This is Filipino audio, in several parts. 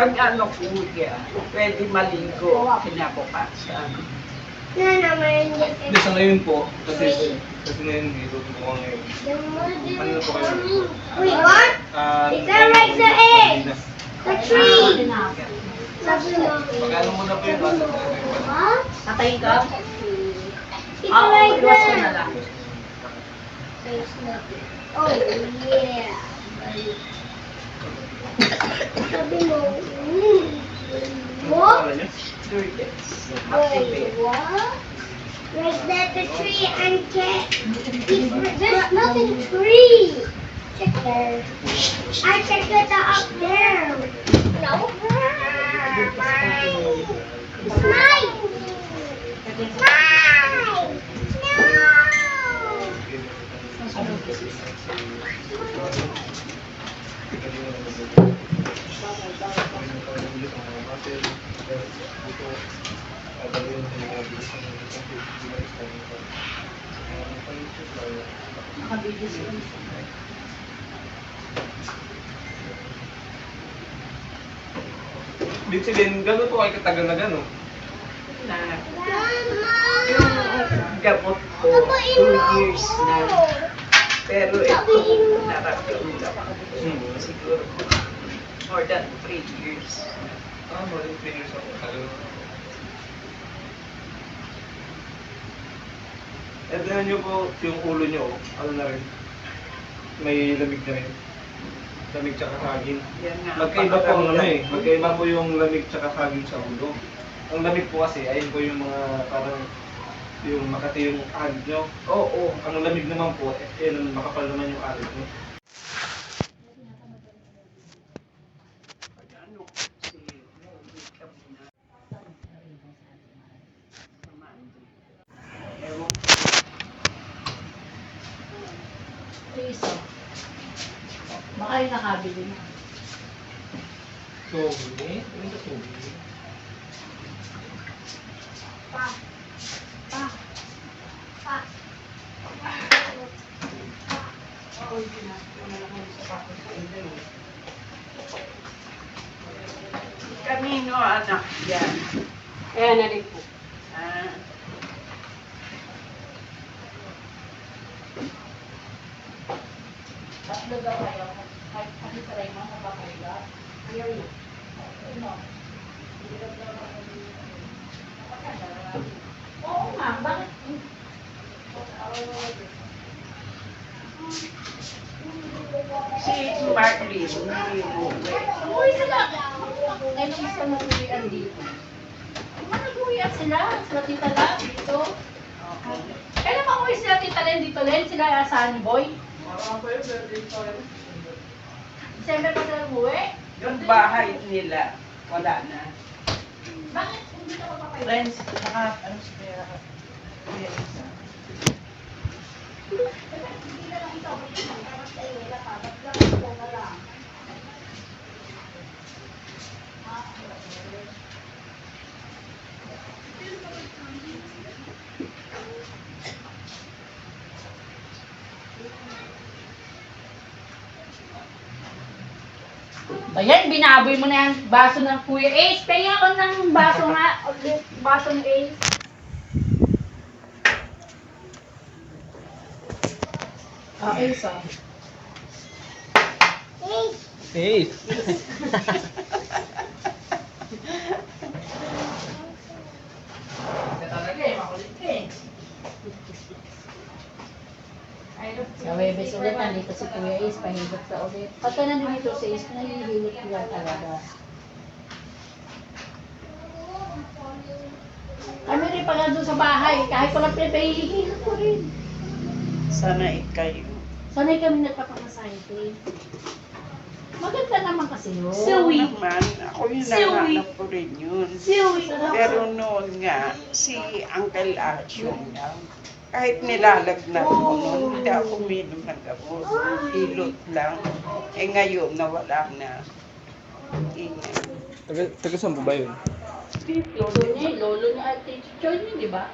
Pag ano kuya, pwede maligo kinabukasan. Hindi sa ngayon po, kasi ngayon meron po ako ngayon. Ano na po kayo? Wait, what? Is that right the egg? The tree. Pag-ano mo na po yung basa Huh? Tatayin ka? It's right iwas ko na there. lang. Oh yeah. Sabi mo. What? Lourdes. Wait, what? Like that the tree and cat. There's nothing tree. Check there. I checked it up there. No. Mine. It's mine. Mine. No. Nakabidyo siya. Ibig sabihin, gano'n po kayo katagal na gano'n? Na Mama. yung gamot ko, 2 years na. Pero ito, nararamdaman ko siguro more than 3 years. More than 3 years ako. Tagal. At tignan nyo po, yung ulo nyo, ano na rin, may lamig na rin. Lamig tsaka saging. Yan nga. Magkaiba po ang ano eh, magkaiba po yung lamig tsaka saging sa ulo. Ang lamig po kasi, ayun po yung mga parang yung makati yung ahig nyo. Oo. Ang lamig naman po, yun, makapal naman yung ahig nyo. Pag ano, si kami na. Ewan ko. Isa. Baka yung nakabili na. So, ano sa tubig? Pa. Pa. Pa. Kanino anak yan? Kaya na rin po. Ah, Tatlo daw kayo. Kahit kami sa Raymond na ba kayo? Ayaw yun. Oo nga, bakit? si Marlene, hindi mo. Uy, sila! Ngayon isa na uwian dito. Nag-uwian sila. Sila tita lang dito. Kailan pa uwi sila tita Len dito Len? Sila Sunny Boy? December pa sila umuwi? Yung bahay nila, wala na. Bakit hindi ka papapay? Friends, saka ano siya, kuya isa. Hindi na lang ikaw. Tapos tayo, wala pa. Ba't lang ikaw na lang? Ayan, binaboy mo na yung baso ng Kuya Ace. Pengen ako ng baso nga. Baso ng Ace. Ace ah. Hey! Talaga eh, makulit ka eh. Sa Webes ulit, nandito si Kuya Ace, pahilot ka ulit. Pagka nandito si Ace, nahihilot ko yan talaga. Kami rin pala doon sa bahay, kahit walang pinahihilot ko rin. Sana ikayo. Sanay kami nagpapakasahe. Maganda naman kasi yun. Oo naman, ako yung nanganap ko rin yun. Siwi. Pero noon nga, si Uncle Asyo lang. Kahit nilalagnat ko noon, hindi ako uminom ng gamot. Hilot lang. Eh ngayon, nawala na. Ingay. Taga saan po ba yun? Lolo niya at Choy niya, di ba?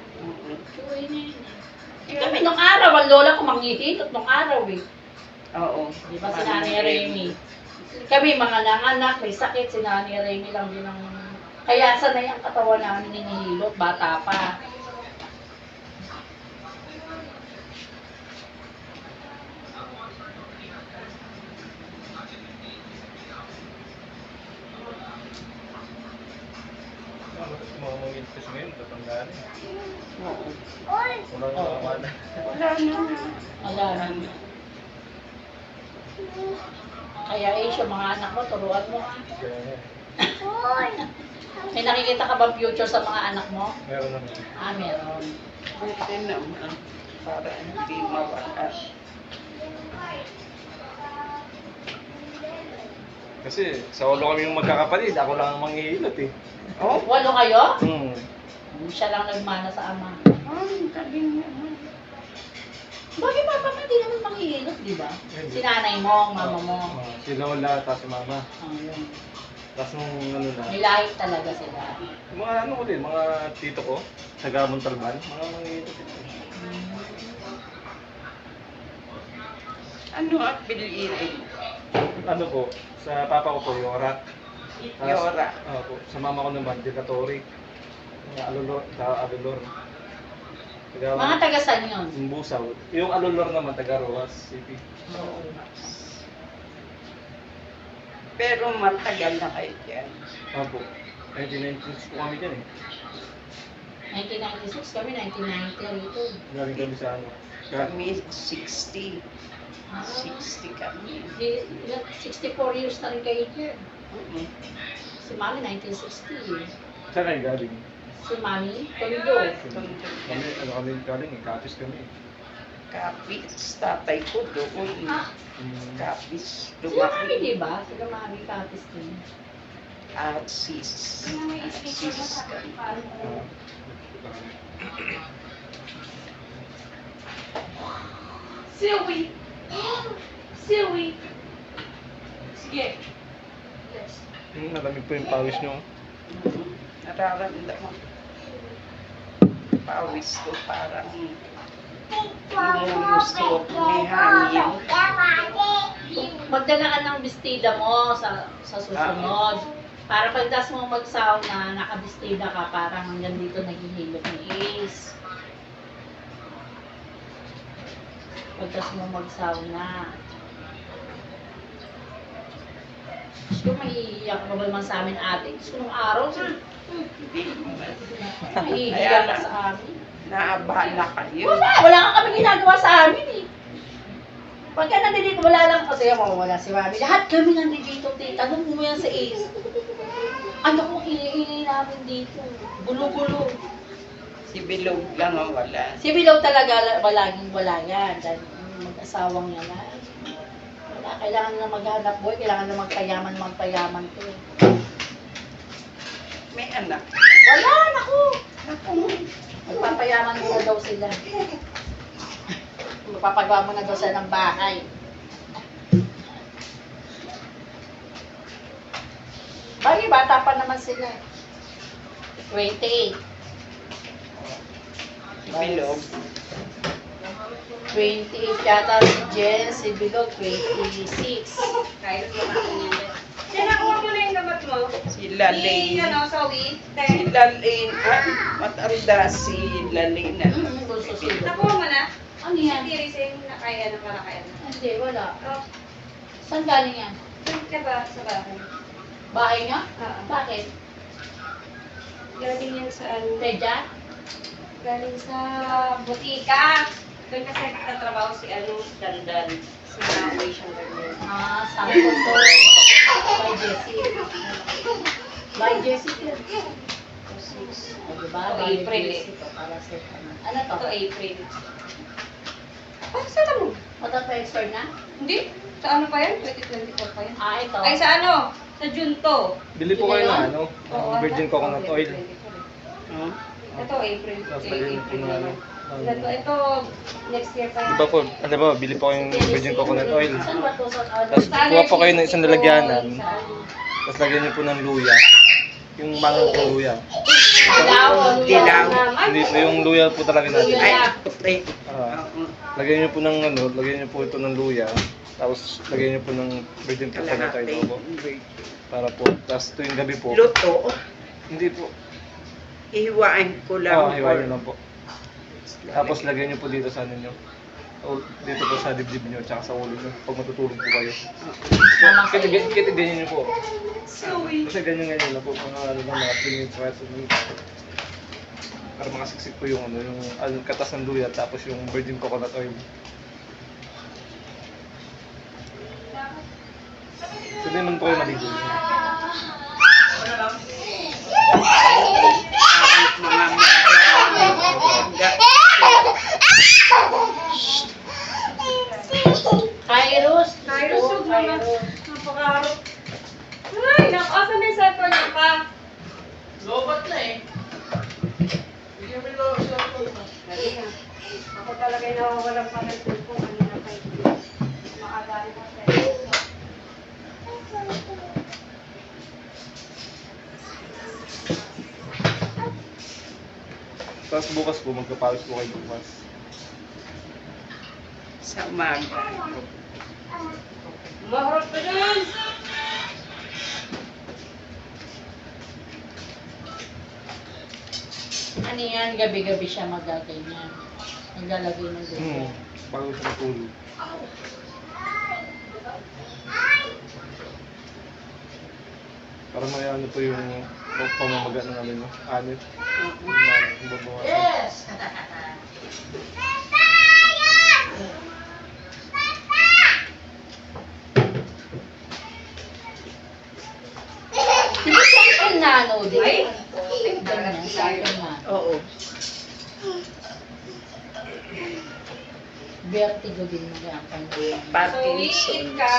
Choy niya. Eh kami nung araw, ang lola ko manghihilot nung araw eh. Oo. Di ba si Nanay Remy? Kami mga nanganak, may sakit, si Nanay Remy lang din ang... Kaya sanay ang katawan namin hinihilot, bata pa. Mga mangilpis ngayon, tatandaan eh. Oo. Wala na wala. Wala na. Alam. Kaya siya, mga anak mo, turuan mo ha. May nakikita ka ba future sa mga anak mo? Meron naman. Meron. Buti naman. Para hindi mawala. Kasi sa ulo kami yung magkakapatid, ako lang ang manghihilot eh. Oh? 8 kayo? Hmm. Siya lang nagmana sa ama. Ang galing naman. Bakit papa ka di naman manghihilot, di ba? Si nanay mo, mama mo. Si Lola, tapos si Mama. Yun. Tapos nung ano na. May lahit talaga sila. Mga ano ko din, mga tito ko, sa Gamon Talban, mga manghihilot din. Ano ang piliin? Ano po, sa papa ko po, Yora. Tapos, Yora. Po, sa mama ko naman, Decatori. Alulor, Alulor. Mga taga-san yun? Yung Busaw. Yung Alulor naman, taga Rojas City. Pero matagal na kayo dyan. Opo. 1996 po kami dyan eh. 1996 kami, 1990 rito. Galing kami sa ano. Kami 60. 60 kami. 64 years na rin kayo here. Mm-hmm. Si Mami, 1960 eh. Saan kayo galing? Si Mami, Tondo. Kami, ano kami galing eh, Kapis kami eh. Kapis. Tatay ko doon. Kapis. Sila Mami, Lumaki. di ba? Sila Mami, Kapis din. At sis. Sis kami. Silwy! Silwy! Sige. Yes. Nalamig po yung pawis nyo. Nararamdaman. Pawis ko parang lumulusot, may hangin. Magdala ka ng bestida mo sa susunod. Para pagdas mo mag-sauna, nakabestida ka, parang hanggang dito naghihilot ng Ace. Pagdas mo mag-sauna. Gusto ko mahihiyak ka ba naman sa amin ate? Gusto nung araw, Hindi naman. mahihiyak ka sa amin. Naabala kayo. Wala ka kami ginagawa sa amin eh. Pagka nandito, wala lang kasi ako, wala si Mami. Lahat kami nandito, tita. Tanong mo yan sa Ace. Ano kung ingay namin dito? Gulo-gulo. Si Bilog lang ang wala. Si Bilog talaga, wala yan. Dahil mag-asawang yan. Wala, kailangan na maghanap boy, kailangan na magpayaman to. May anak. Wala, naku! Magpapayaman mo na daw sila. Magpapagawa mo na daw sila ng bahay. Bali, bata pa naman sila. 28. Si Bilog. 28 yata si Jen, si Bilog, 26. Sinakuha mo na yung gamot mo? Si Lalaine. Sawi? Si Lalaine. Ay, matanda si Lalaine. Gusto sila. Nakuha mo na? Ano yan? Hindi rin na kaya na para kaya na. Hindi, wala. Oh, Saan galing yan? doon ka ba sa bahay? Bahay niya? Oo. Bakit? Galing yan sa ano? Tedya? Galing sa butika. Doon kasi nagtatrabaho si ano, Dandan. Si Maoy siyang ganyan. Sabi ko to. By Jessie. By Jessie. O, diba? O, By April eh. Jessie to, para sa ano to? Ito April. Ah, saan ano? Mata-transfer na? Hindi. Sa ano pa yan? 2024 pa yan. Ito. Ay, sa ano? Sa Junto. Bili po kayo ng ano, Oo, ng virgin coconut oil. Hmm? Ito, April. Tapos Eh, lagyan April po ng ano. naman. Ito, next year pa yan. Diba po, ano ba, bili po kayong virgin coconut oil. Saan ba to? Tapos kuha po kayo ng isang lalagyanan. Tapos lagyan niyo po ng luya. Yung mangang luya. Dilaw, Dilaw. Hindi po yung luya po talaga natin. Ay, puti. Ah, Oo. lagyan niyo po ng ano, lagyan niyo po ito ng luya. Tapos lagyan niyo po ng virgin coconut Kalahati. oil po. Para po, tapos tuwing gabi po. Luto. Hindi po. Hihiwain ko lang. Oo, hiwain niyo lang po. Tapos lagyan niyo po dito sa ano niyo. O, dito po sa dibdib niyo, tsaka sa ulo niyo. Pag matutulog po kayo. Kiti ganyan niyo po. Kasi ganyan na po. Mga ano lang, mga 3 minutes, para makasiksik po yung ano, yung katas ng luya, tapos yung virgin coconut oil. Pwede naman po kayo maligo. Kairos. Kairos, huwag naman. Napakaharap. Ay, nakasa na yung cellphone niya pa. Lobat na eh. Dali na. Ako talaga yung nawawalan pa ng cellphone. Kanina pa yung makadali ng cellphone. Tapos bukas po, magpapawis po kayo bukas. Sa umaga. Maharap ka dyan! Ano yan, gabi-gabi siya magaganyan. Naglalagay ng dugo. Bago siya matulog. Para may ano po yung pamamaga ng ano, no? Anit. Yung babawasan. Yes! Hindi siya ang nano, di ba? Ganyan, sa akin na. Oo. Vertigo din mo yan. Parkinson's. Ika.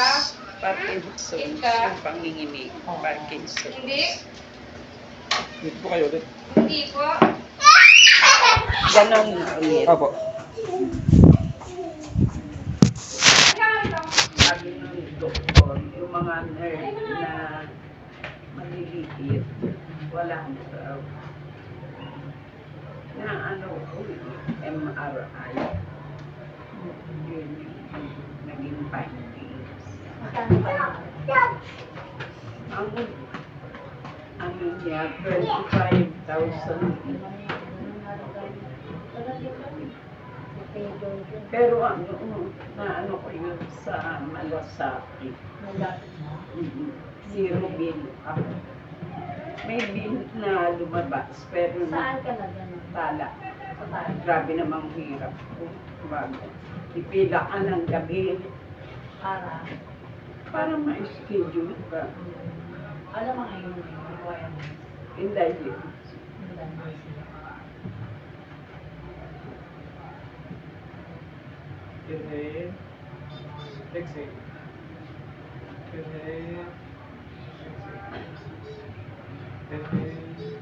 Parkinson's. Ika. Yung panginginig. Oo. Parkinson's. Hindi. Dito po kayo ulit. Hindi po. Ganon ulit. Apo. Sabi ng doktor, yung mga nurse na maliliit, walang raw. Na ano, MRI. Yun yung naging findings. Ang ano niya, 25,000. Pero ano, na ano ko yun sa Malasaki. Zero bill ako. May bill na lumabas, pero Saan ka na gano'n? tala. Grabe namang hirap ko. Bago. Ipila ka ng gabi Para, para ma-schedule ka. alam mo ngayon, requirements. Hindi yun. Inhale. Exhale. Inhale. Exhale. Inhale.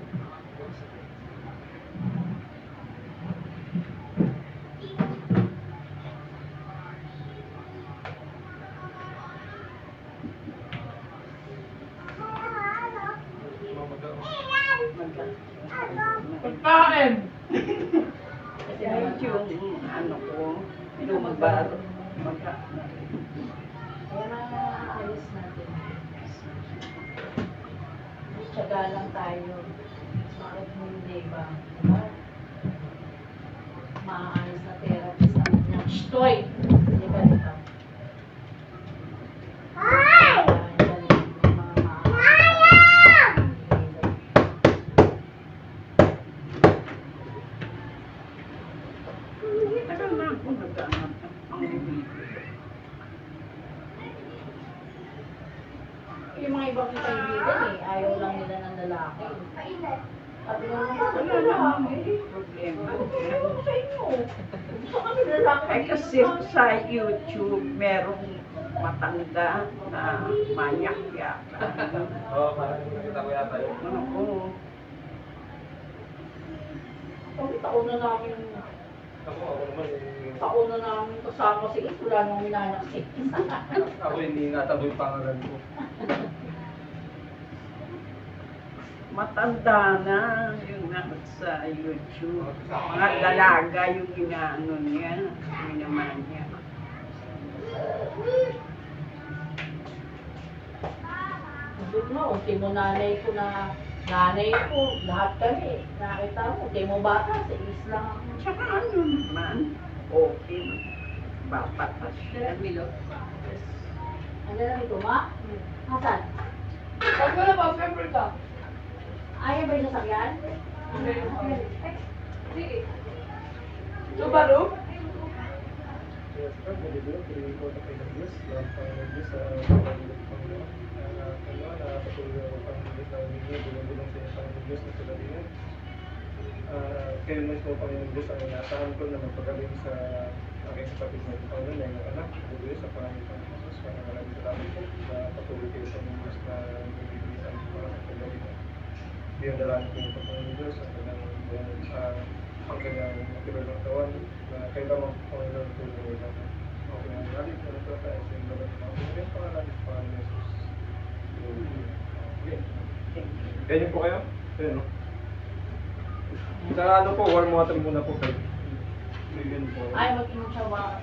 Pagkain! Kahit yung ano ko, lumbar, Kaya alis natin. Tsaga lang tayo. Bakit hindi ba? Diba? Maaalis na therapist natin yung shtoy. Di ba ito? tagal na ako nag-anak ang bibig. Yung mga ibang kaibigan eh, ayaw lang nila ng lalaki. At yung Wala namang problema. sa inyo. Gusto kami lalaki. Ay kasi sa YouTube, merong matanda na manyak yata. Oo, parang nakita ko yata yun. Oo. Kami taon na namin, Ako naman eh. taon na namin kasama si Is, wala nang minanak si Is. Ako hindi nataboy pangalan ko. Matanda na yung manonood sa YouTube. Mga dalaga yung inaano niya, minaman niya. Doon mo, unti mo nanay ko lahat kami. Nakita mo, unti mo bata, sa isla. Tsaka ano naman, okay. Bata pa siya. Ano lang ito, ma? Hasan? Pag wala pa, pepper ka. Ayaw ba yung sasakyan? Sige. Subaru? Yes, sir. Hindi ko pinili ko na kayo ng Diyos. Lahat pa ng Diyos sa Panginoon. Patuloy ako pang Diyos na humingi, bulong-bulong sa inyo Panginoon Diyos na sila din. Kayo mismo Panginoon Diyos ang inaasahan ko na magpagaling sa aking kapatid na Panginoon na inyong anak. Patuloy sa Panginoon ng Jesus. Maraming salamat po na patuloy kayo sa Panginoon Diyos na nagbibigay para sa pagaling. Dinadalangin ko yung Panginoon Diyos ang kanyang matibay ng tawan na kailangan Panginoon tulungan natin. Okay na nalit na ito tayo sa yung laban ng mga Panginoon pangalan ng Panginoon Jesus. Ganyan po kayo? Ganyan, no? Sa ano po, warm water muna po kayo. Ganyan po. Ay, mag-inom siya ba?